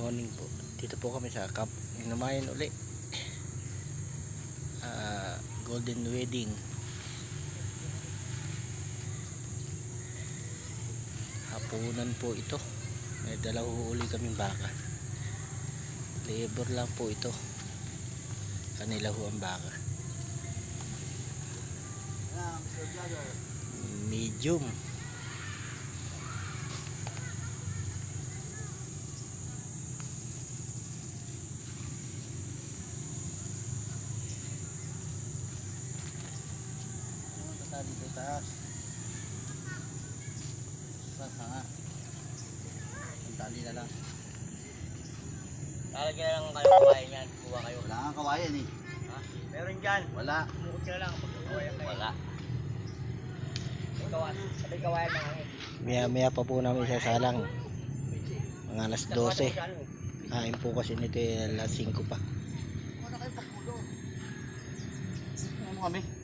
morning po. Dito po kami sa Camp Inumayan uli. Golden Wedding. Hapunan po ito. May dalaw uli kaming baka. Labor lang po ito. Kanila ho ang baka. Medium. Dito taas sa nga ang tali na lang. Lalagyan lang kayo kawayan yan. Kuha kayo. Wala nga kawayan eh. Ha? Meron dyan. Wala. Mukot ka na lang kapag kawayan kayo. Wala. Sabay kawayan na hangin. Maya pa po namin sasalang. Mga alas 12. Kain po kasi nito alas 5 pa. Ano kayo pagpulo? Ano kami?